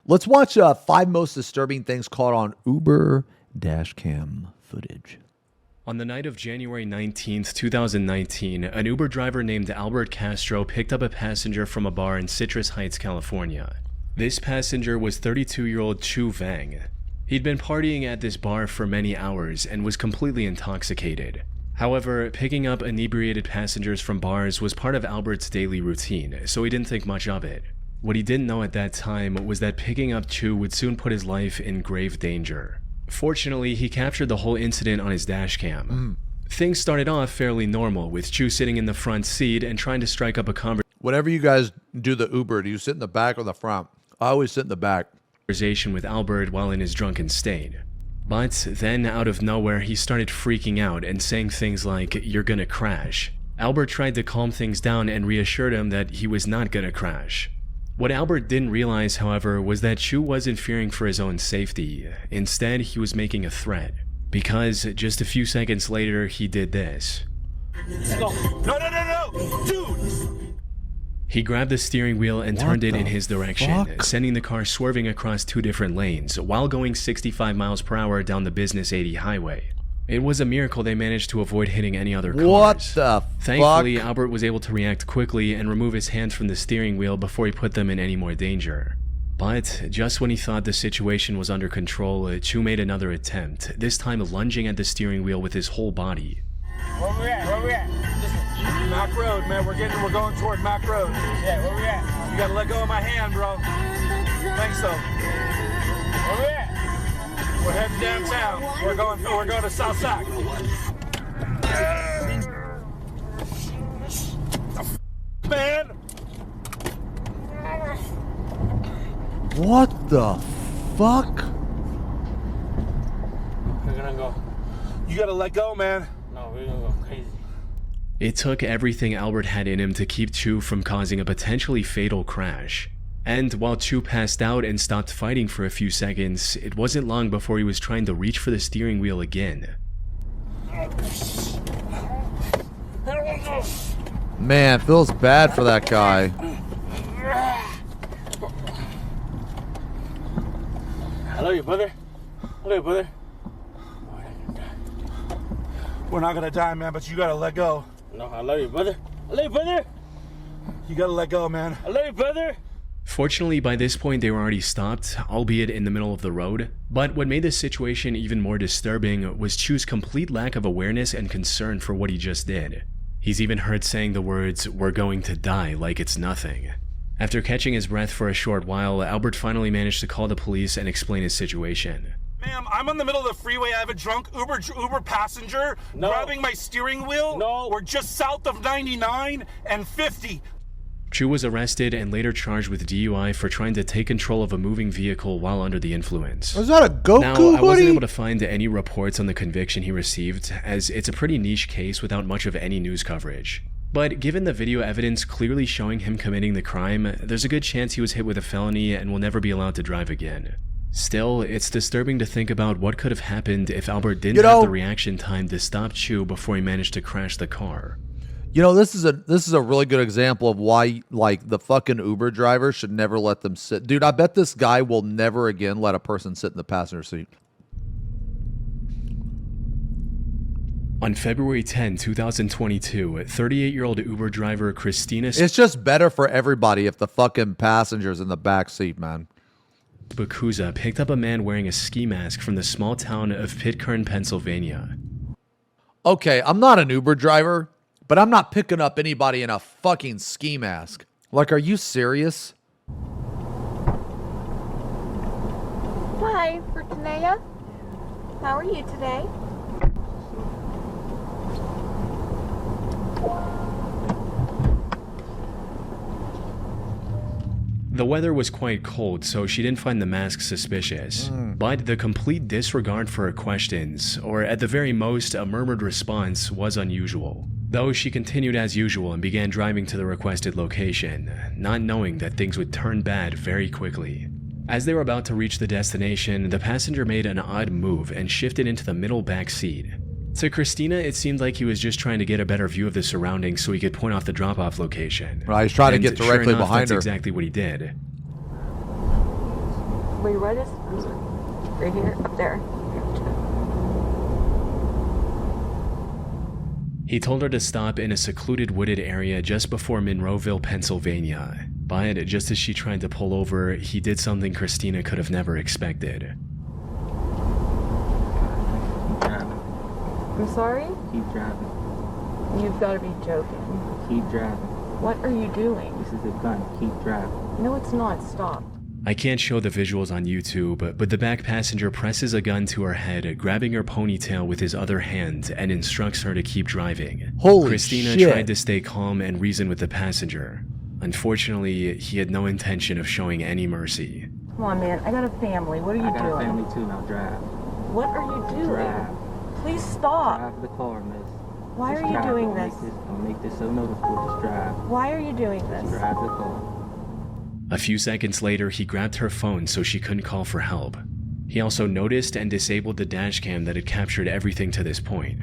Let's watch 5 most disturbing things caught on Uber Dashcam footage. On the night of January 19th, 2019, an Uber driver named Albert Castro picked up a passenger from a bar in Citrus Heights, California. This passenger was 32-year-old Chu Vang. He'd been partying at this bar for many hours and was completely intoxicated. However, picking up inebriated passengers from bars was part of Albert's daily routine, so he didn't think much of it. What he didn't know at that time was that picking up Chu would soon put his life in grave danger. Fortunately, he captured the whole incident on his dashcam. Things started off fairly normal, with Chu sitting in the front seat and trying to strike up a Whenever you guys do the Uber, do you sit in the back or the front? I always sit in the back. Conversation with Albert while in his drunken state. But then, out of nowhere, he started freaking out and saying things like, "You're gonna crash." Albert tried to calm things down and reassured him that he was not gonna crash. What Albert didn't realize, however, was that Chu wasn't fearing for his own safety. Instead, he was making a threat. Because just a few seconds later, he did this. No, dude! He grabbed the steering wheel and turned it in his direction, fuck? sending the car swerving across 2 different lanes while going 65 miles per hour down the Business 80 highway. It was a miracle they managed to avoid hitting any other cars. What the Thankfully, fuck? Albert was able to react quickly and remove his hands from the steering wheel before he put them in any more danger. But just when he thought the situation was under control, Chu made another attempt, this time lunging at the steering wheel with his whole body. Where we at? Where we at? Mac Road, man. We're going toward Mac Road. Yeah, where we at? You gotta let go of my hand, bro. Thanks, though. Where we at? We're heading downtown. We're going to South Sac. Man! What the fuck? We're gonna go. You gotta let go, man. No, we're gonna go crazy. It took everything Albert had in him to keep Chu from causing a potentially fatal crash. And while Chu passed out and stopped fighting for a few seconds, it wasn't long before he was trying to reach for the steering wheel again. Man, feels bad for that guy. I love you, brother. I love you, brother. We're not gonna die, man, but you gotta let go. No, I love you, brother. I love you, brother. You gotta let go, man. I love you, brother. Fortunately, by this point they were already stopped, albeit in the middle of the road. But what made this situation even more disturbing was Chu's complete lack of awareness and concern for what he just did. He's even heard saying the words, "We're going to die," like it's nothing. After catching his breath for a short while, Albert finally managed to call the police and explain his situation. Ma'am, I'm in the middle of the freeway. I have a drunk Uber passenger grabbing my steering wheel. No. We're just south of 99 and 50. Chu was arrested and later charged with DUI for trying to take control of a moving vehicle while under the influence. Was that a Goku Now, I wasn't able to find any reports on the conviction he received, as it's a pretty niche case without much of any news coverage. But given the video evidence clearly showing him committing the crime, there's a good chance he was hit with a felony and will never be allowed to drive again. Still, it's disturbing to think about what could have happened if Albert didn't have the reaction time to stop Chu before he managed to crash the car. You know, this is a really good example of why, like, the fucking Uber driver should never let them sit. Dude, I bet this guy will never again let a person sit in the passenger seat. On February 10, 2022, 38-year-old Uber driver Christina It's just better for everybody if the fucking passenger's in the back seat, man. Bakuza picked up a man wearing a ski mask from the small town of Pitcairn, Pennsylvania. Okay, I'm not an Uber driver, but I'm not picking up anybody in a fucking ski mask. Like, are you serious? Hi, Fortunea. How are you today? The weather was quite cold, so she didn't find the mask suspicious. But the complete disregard for her questions, or at the very most, a murmured response, was unusual. Though she continued as usual and began driving to the requested location, not knowing that things would turn bad very quickly. As they were about to reach the destination, the passenger made an odd move and shifted into the middle back seat. To Christina, it seemed like he was just trying to get a better view of the surroundings so he could point off the drop-off location. Right, he's trying to get directly behind behind her. That's exactly what he did. Where your red is? Right here? Up there. He told her to stop in a secluded wooded area just before Monroeville, Pennsylvania. But just as she tried to pull over, he did something Christina could have never expected. Keep driving. I'm sorry? Keep driving. You've got to be joking. Keep driving. What are you doing? This is a gun. Keep driving. No, it's not. Stop. I can't show the visuals on YouTube, but the back passenger presses a gun to her head, grabbing her ponytail with his other hand, and instructs her to keep driving. Holy Christina shit. tried to stay calm and reason with the passenger. Unfortunately, he had no intention of showing any mercy. Come on, man. I got a family. What are you I got doing? a family too. Now drive. What are you doing? Drive. Please stop. Drive the car, miss. Why Just are you drive. doing Don't this? Don't make this so noticeable. Just drive. Why are you doing this? Drive the car. A few seconds later, he grabbed her phone so she couldn't call for help. He also noticed and disabled the dashcam that had captured everything to this point.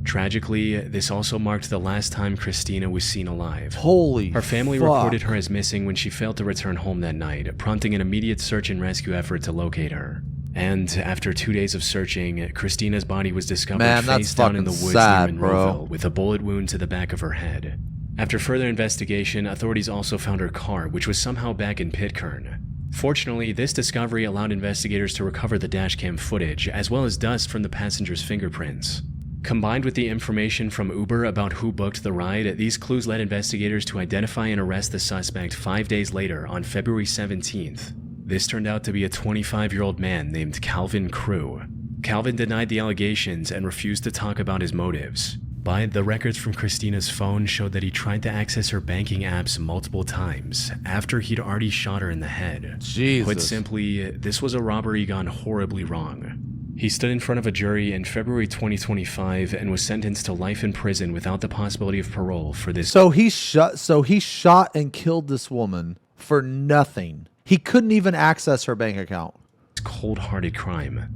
Tragically, this also marked the last time Christina was seen alive. Holy Her family fuck. reported her as missing when she failed to return home that night, prompting an immediate search and rescue effort to locate her. And after 2 days of searching, Christina's body was discovered Man, that's face down in the fucking woods sad, near bro. Monroeville with a bullet wound to the back of her head. After further investigation, authorities also found her car, which was somehow back in Pitcairn. Fortunately, this discovery allowed investigators to recover the dashcam footage, as well as dust from the passenger's fingerprints. Combined with the information from Uber about who booked the ride, these clues led investigators to identify and arrest the suspect 5 days later on February 17th. This turned out to be a 25-year-old man named Calvin Crew. Calvin denied the allegations and refused to talk about his motives. But the records from Christina's phone showed that he tried to access her banking apps multiple times after he'd already shot her in the head. Jesus. Put simply, this was a robbery gone horribly wrong. He stood in front of a jury in February 2025 and was sentenced to life in prison without the possibility of parole for this So he shot and killed this woman for nothing. He couldn't even access her bank account. cold-hearted crime.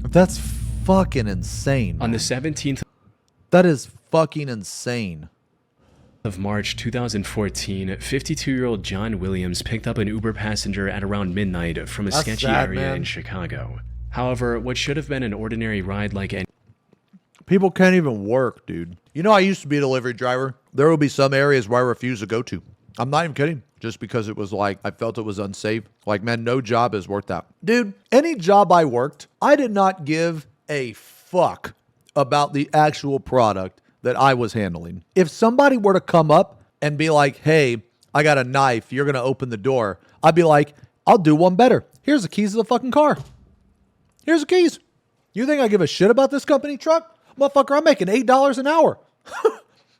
That's fucking insane. On the man. 17th That is fucking insane. of March 2014, 52-year-old John Williams picked up an Uber passenger at around midnight from a That's sketchy sad, area man. in Chicago. However, what should have been an ordinary ride like any People can't even work, dude. You know, I used to be a delivery driver. There will be some areas where I refuse to go to. I'm not even kidding. Just because it was like, I felt it was unsafe. Like, man, no job is worth that. Dude, any job I worked, I did not give a fuck about the actual product that I was handling. If somebody were to come up and be like, hey, I got a knife, you're going to open the door, I'd be like, I'll do one better. Here's the keys to the fucking car. Here's the keys. You think I give a shit about this company truck? Motherfucker, I'm making $8 an hour.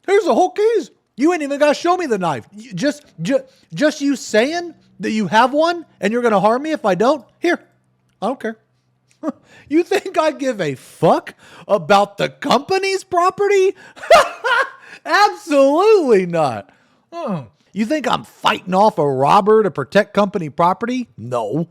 Here's the whole keys. You ain't even got to show me the knife. Just you saying that you have one and you're going to harm me if I don't? Here, I don't care. You think I give a fuck about the company's property? Absolutely not. You think I'm fighting off a robber to protect company property? No.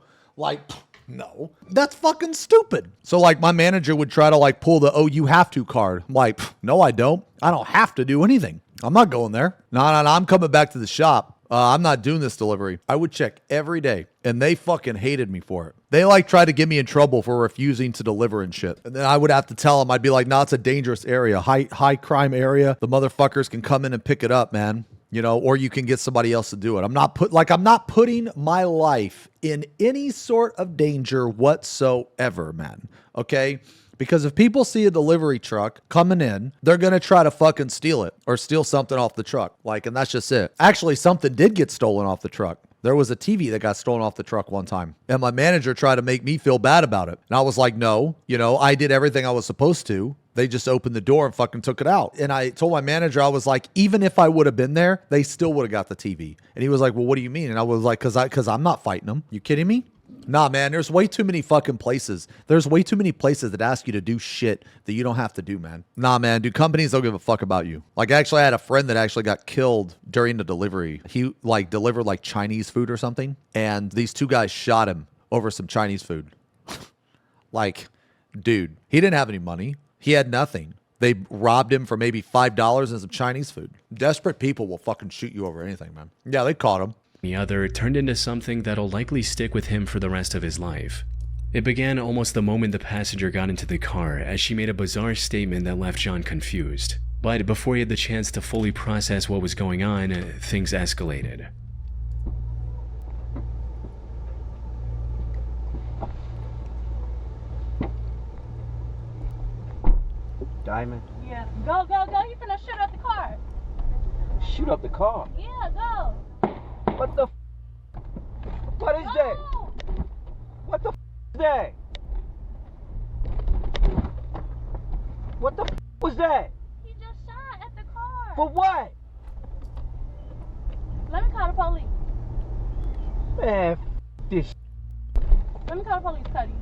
No. That's fucking stupid. So like my manager would try to like pull the, oh, you have to card. I'm like, no, I don't. I don't have to do anything. I'm not going there. No, I'm coming back to the shop. I'm not doing this delivery. I would check every day and they fucking hated me for it. They like tried to get me in trouble for refusing to deliver and shit. And then I would have to tell them, I'd be like, no, it's a dangerous area, high crime area. The motherfuckers can come in and pick it up, man. You know, or you can get somebody else to do it. I'm not putting my life in any sort of danger whatsoever, man. Okay? Because if people see a delivery truck coming in, they're going to try to fucking steal it or steal something off the truck. And that's just it. Actually, something did get stolen off the truck. There was a TV that got stolen off the truck one time. And my manager tried to make me feel bad about it. And I was like, no, I did everything I was supposed to. They just opened the door and fucking took it out. And I told my manager, I was like, even if I would have been there, they still would have got the TV. And he was like, well, what do you mean? And I was like, because I'm not fighting them. You kidding me? Nah, man, there's way too many fucking places. There's way too many places that ask you to do shit that you don't have to do, man. Nah, man, dude, companies don't give a fuck about you. Actually, I had a friend that actually got killed during the delivery. He, delivered, Chinese food or something. And these two guys shot him over some Chinese food. Dude, he didn't have any money. He had nothing. They robbed him for maybe $5 and some Chinese food. Desperate people will fucking shoot you over anything, man. Yeah, they caught him. the other turned into something that'll likely stick with him for the rest of his life. It began almost the moment the passenger got into the car, as she made a bizarre statement that left John confused. But before he had the chance to fully process what was going on, things escalated. Diamond. Yeah. Go, go, go. You finna shoot up the car. Shoot up the car. Yeah, go. What the What is that? Go. What the is that? What the was that? He just shot at the car. For what? Let me call the police. Man, this. Let me call the police, Cuddy.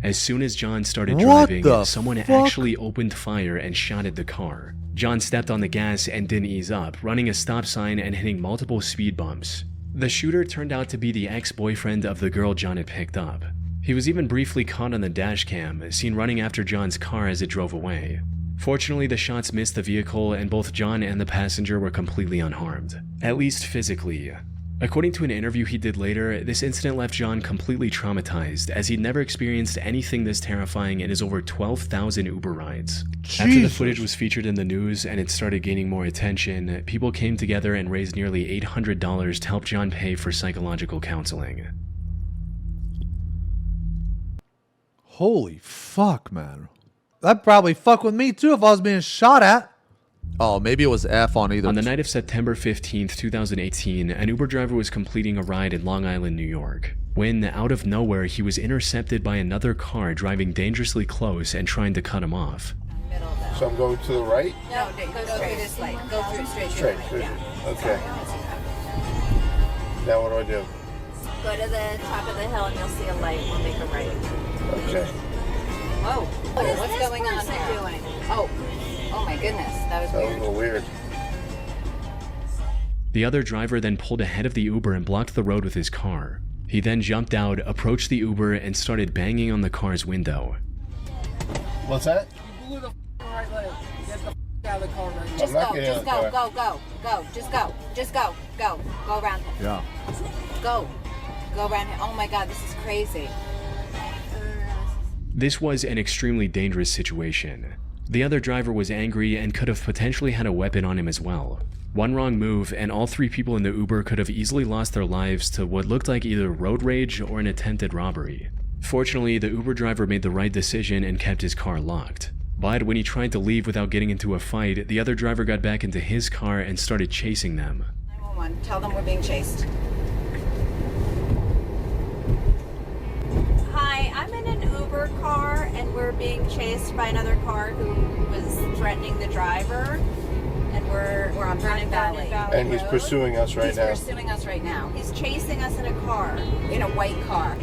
As soon as John started What driving, the someone fuck? actually opened fire and shot at the car. John stepped on the gas and didn't ease up, running a stop sign and hitting multiple speed bumps. The shooter turned out to be the ex-boyfriend of the girl John had picked up. He was even briefly caught on the dash cam, seen running after John's car as it drove away. Fortunately, the shots missed the vehicle and both John and the passenger were completely unharmed, at least physically. According to an interview he did later, this incident left John completely traumatized, as he'd never experienced anything this terrifying in his over 12,000 Uber rides. After the Jesus. footage was featured in the news and it started gaining more attention, people came together and raised nearly $800 to help John pay for psychological counseling. Holy fuck, man. That'd probably fuck with me too if I was being shot at. Oh, maybe it was F on either. On the night of September 15th, 2018, an Uber driver was completing a ride in Long Island, New York, when, out of nowhere, he was intercepted by another car driving dangerously close and trying to cut him off. So I'm going to the right? No, go through this light. Go through straight. Straight. Yeah. Okay. Now what do I do? Go to the top of the hill and you'll see a light. We'll make a right. Okay. Whoa. What's going on there? Doing? Oh my goodness. That was That was a weird. little weird. The other driver then pulled ahead of the Uber and blocked the road with his car. He then jumped out, approached the Uber, and started banging on the car's window. What's that? Blew the right leg. Get the out of the car right now. Just I'm not go. getting out Just of the car. go. Just go. Go around him. Yeah. Go around him. Oh my God, this is crazy. This was an extremely dangerous situation. The other driver was angry and could have potentially had a weapon on him as well. One wrong move and all three people in the Uber could have easily lost their lives to what looked like either road rage or an attempted robbery. Fortunately, the Uber driver made the right decision and kept his car locked. But when he tried to leave without getting into a fight, the other driver got back into his car and started chasing them. 911. Tell them we're being chased. Hi, I'm in an Uber car and we're being chased by another car who was threatening the driver. And we're on Vernon Valley. And he's Road. pursuing us right He's now. pursuing us right now. He's chasing us in a car, in a white car.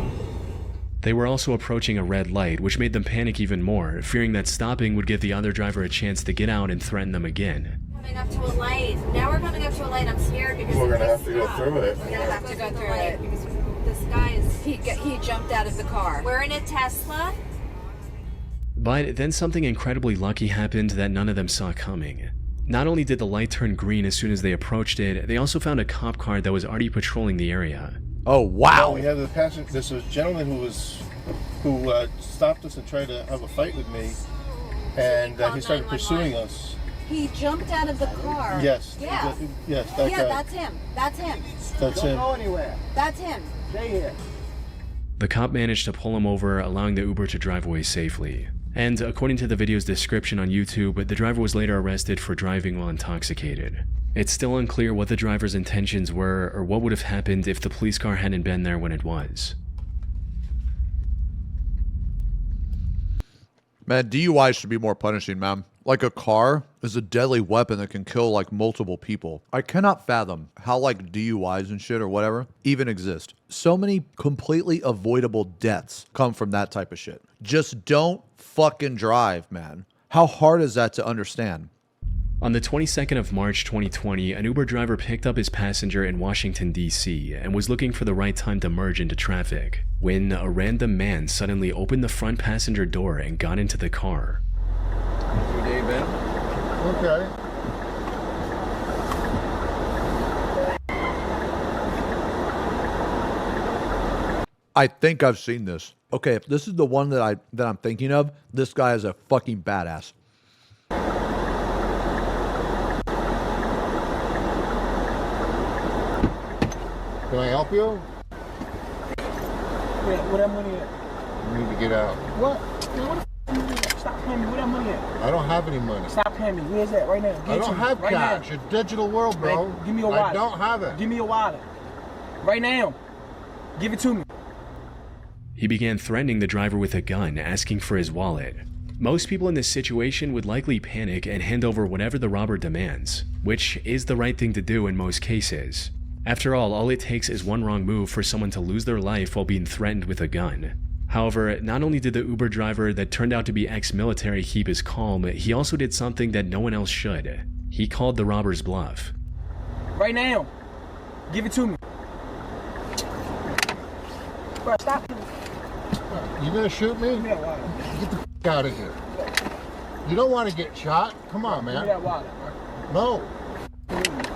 They were also approaching a red light, which made them panic even more, fearing that stopping would give the other driver a chance to get out and threaten them again. Coming up to a light. Now we're coming up to a light. I'm scared because We're if gonna we have to go stop, through it. We're gonna have to go through it because this guy is. He jumped out of the car. We're in a Tesla. But then something incredibly lucky happened that none of them saw coming. Not only did the light turn green as soon as they approached it, they also found a cop car that was already patrolling the area. Oh, wow. We have the passenger. This was a gentleman who stopped us and tried to have a fight with me, and he started pursuing us. He jumped out of the car. Yes. Yeah. Yes. That Yeah, guy. that's him. That's him. That's Don't him. go anywhere. That's him. Stay here. The cop managed to pull him over, allowing the Uber to drive away safely. And according to the video's description on YouTube, the driver was later arrested for driving while intoxicated. It's still unclear what the driver's intentions were or what would have happened if the police car hadn't been there when it was. Man, DUI should be more punishing, man. Like, a car is a deadly weapon that can kill, like, multiple people. I cannot fathom how, like, DUIs and shit or whatever even exist. So many completely avoidable deaths come from that type of shit. Just don't fucking drive, man. How hard is that to understand? On the 22nd of March 2020, an Uber driver picked up his passenger in Washington, D.C. and was looking for the right time to merge into traffic, when a random man suddenly opened the front passenger door and got into the car. Okay. I think I've seen this. Okay, if this is the one that I'm thinking of, this guy is a fucking badass. Can I help you? Where that money at? You need to get out. What? Man, what the money at? Stop paying me. Where that money at? I don't have any money. Stop paying me. Where's that? Right now. Give I it to don't me. have right cash. Now. It's digital world, bro. Man, give me your wallet. I don't have it. Give me your wallet. Right now. Give it to me. He began threatening the driver with a gun, asking for his wallet. Most people in this situation would likely panic and hand over whatever the robber demands, which is the right thing to do in most cases. After all it takes is one wrong move for someone to lose their life while being threatened with a gun. However, not only did the Uber driver that turned out to be ex-military keep his calm, he also did something that no one else should. He called the robber's bluff. Right now. Give it to me. Bro, stop. You gonna shoot me? Give me that wallet. Get the f out of here. You don't want to get shot? Come on, Give me man. that wallet, bro. No.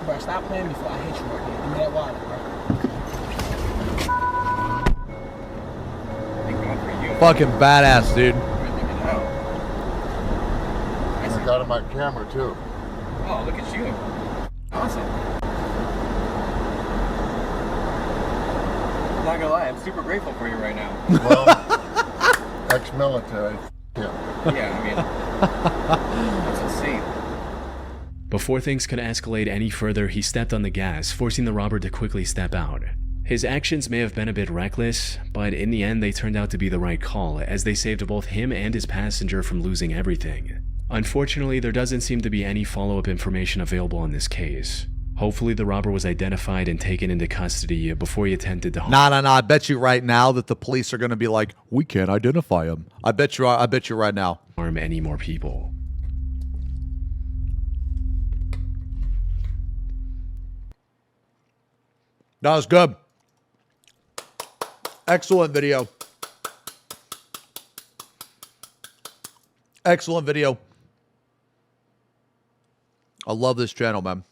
Bro, stop playing me before I hit you right here. Give me that wallet, bro. Fucking badass, dude. I got it on my camera too. Oh, look at you. Awesome. I'm not gonna lie, I'm super grateful for you right now. Well, ex-military. Yeah. Yeah, I mean, that's insane. Before things could escalate any further, he stepped on the gas, forcing the robber to quickly step out. His actions may have been a bit reckless, but in the end they turned out to be the right call, as they saved both him and his passenger from losing everything. Unfortunately, there doesn't seem to be any follow-up information available on this case. Hopefully the robber was identified and taken into custody before he attempted to harm. Nah. I bet you right now that the police are going to be like, we can't identify him. I bet you right now. Harm any more people. That was good. Excellent video. Excellent video. I love this channel, man.